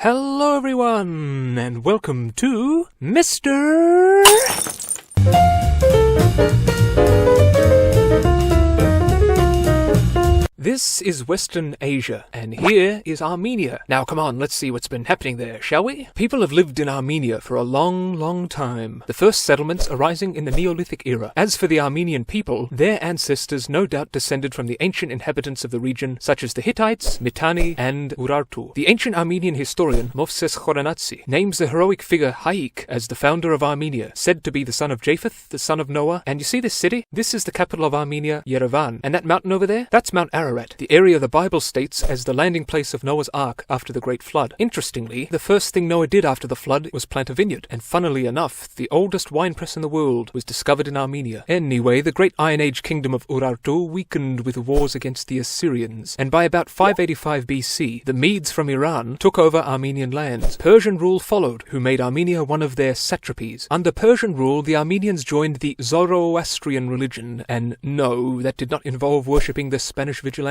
Hello everyone, and welcome to Mr. This is Western Asia, and here is Armenia. Now come on, let's see what's been happening there, shall we? People have lived in Armenia for a long time. The first settlements arising in the Neolithic era. As for the Armenian people, their ancestors no doubt descended from the ancient inhabitants of the region, such as the Hittites, Mitanni, and Urartu. The ancient Armenian historian Movses Khorenatsi names the heroic figure Haik as the founder of Armenia, said to be the son of Japheth, the son of Noah. And you see this city? This is the capital of Armenia, Yerevan. And that mountain over there? That's Mount Ararat, the area the Bible states as the landing place of Noah's Ark after the Great Flood. Interestingly, the first thing Noah did after the flood was plant a vineyard, and funnily enough, the oldest wine press in the world was discovered in Armenia. Anyway, the great Iron Age kingdom of Urartu weakened with wars against the Assyrians, and by about 585 BC, the Medes from Iran took over Armenian lands. Persian rule followed, who made Armenia one of their satrapies. Under Persian rule, the Armenians joined the Zoroastrian religion, and no, that did not involve worshipping the Spanish vigilante.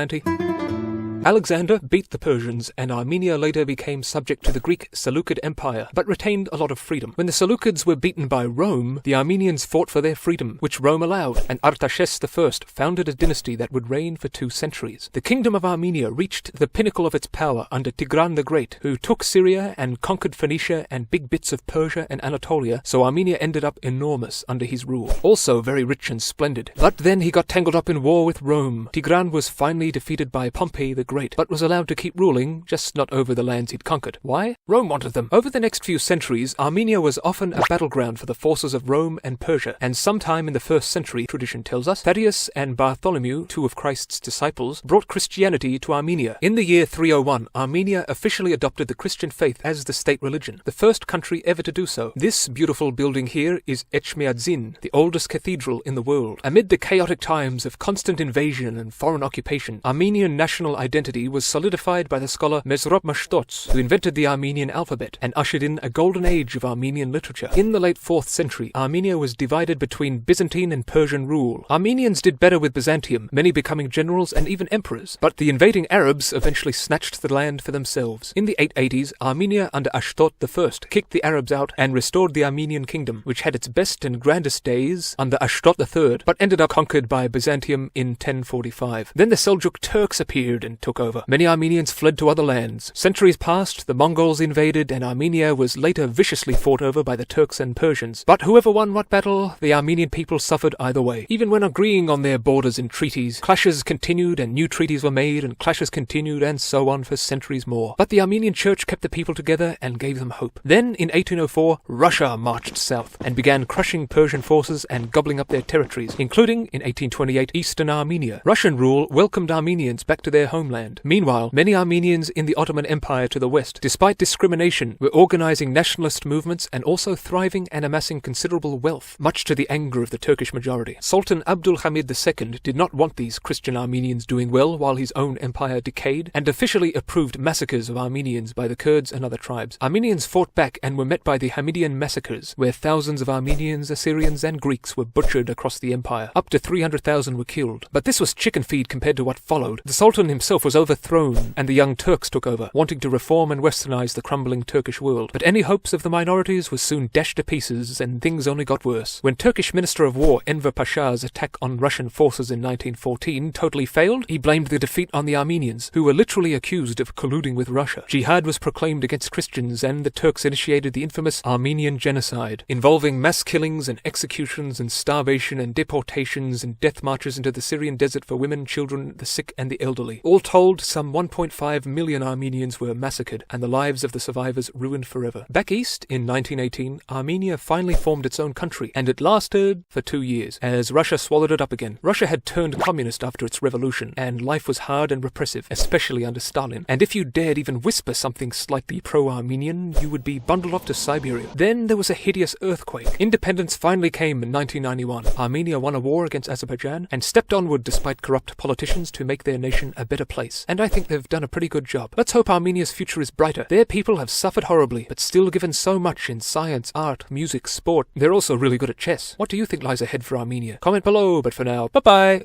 Alexander beat the Persians, and Armenia later became subject to the Greek Seleucid Empire, but retained a lot of freedom. When the Seleucids were beaten by Rome, the Armenians fought for their freedom, which Rome allowed, and Artaxerxes I founded a dynasty that would reign for 2 centuries. The kingdom of Armenia reached the pinnacle of its power under Tigran the Great, who took Syria and conquered Phoenicia and big bits of Persia and Anatolia, so Armenia ended up enormous under his rule. Also very rich and splendid. But then he got tangled up in war with Rome. Tigran was finally defeated by Pompey the Great, but was allowed to keep ruling, just not over the lands he'd conquered. Why? Rome wanted them. Over the next few centuries, Armenia was often a battleground for the forces of Rome and Persia, and sometime in the 1st century, tradition tells us, Thaddeus and Bartholomew, 2 of Christ's disciples, brought Christianity to Armenia. In the year 301, Armenia officially adopted the Christian faith as the state religion, the first country ever to do so. This beautiful building here is Etchmiadzin, the oldest cathedral in the world. Amid the chaotic times of constant invasion and foreign occupation, Armenian national identity was solidified by the scholar Mesrop Mashtots, who invented the Armenian alphabet and ushered in a golden age of Armenian literature. In the late 4th century, Armenia was divided between Byzantine and Persian rule. Armenians did better with Byzantium, many becoming generals and even emperors, but the invading Arabs eventually snatched the land for themselves. In the 880s, Armenia under Ashtot I kicked the Arabs out and restored the Armenian kingdom, which had its best and grandest days under Ashtot III, but ended up conquered by Byzantium in 1045. Then the Seljuk Turks appeared and took over. Many Armenians fled to other lands. Centuries passed, the Mongols invaded, and Armenia was later viciously fought over by the Turks and Persians. But whoever won what battle, the Armenian people suffered either way. Even when agreeing on their borders in treaties, clashes continued and new treaties were made, and clashes continued, and so on for centuries more. But the Armenian church kept the people together and gave them hope. Then, in 1804, Russia marched south and began crushing Persian forces and gobbling up their territories, including, in 1828, eastern Armenia. Russian rule welcomed Armenians back to their homeland. Meanwhile, many Armenians in the Ottoman Empire to the west, despite discrimination, were organizing nationalist movements and also thriving and amassing considerable wealth, much to the anger of the Turkish majority. Sultan Abdul Hamid II did not want these Christian Armenians doing well while his own empire decayed, and officially approved massacres of Armenians by the Kurds and other tribes. Armenians fought back and were met by the Hamidian massacres, where thousands of Armenians, Assyrians, and Greeks were butchered across the empire. Up to 300,000 were killed. But this was chicken feed compared to what followed. The Sultan himself was overthrown, and the Young Turks took over, wanting to reform and westernize the crumbling Turkish world. But any hopes of the minorities were soon dashed to pieces, and things only got worse. When Turkish Minister of War Enver Pasha's attack on Russian forces in 1914 totally failed, he blamed the defeat on the Armenians, who were literally accused of colluding with Russia. Jihad was proclaimed against Christians, and the Turks initiated the infamous Armenian Genocide, involving mass killings and executions and starvation and deportations and death marches into the Syrian desert for women, children, the sick, and the elderly. All told, some 1.5 million Armenians were massacred, and the lives of the survivors ruined forever. Back east, in 1918, Armenia finally formed its own country, and it lasted for 2 years, as Russia swallowed it up again. Russia had turned communist after its revolution, and life was hard and repressive, especially under Stalin. And if you dared even whisper something slightly pro-Armenian, you would be bundled off to Siberia. Then there was a hideous earthquake. Independence finally came in 1991. Armenia won a war against Azerbaijan, and stepped onward despite corrupt politicians to make their nation a better place. And I think they've done a pretty good job. Let's hope Armenia's future is brighter. Their people have suffered horribly, but still given so much in science, art, music, sport. They're also really good at chess. What do you think lies ahead for Armenia? Comment below, but for now, bye-bye!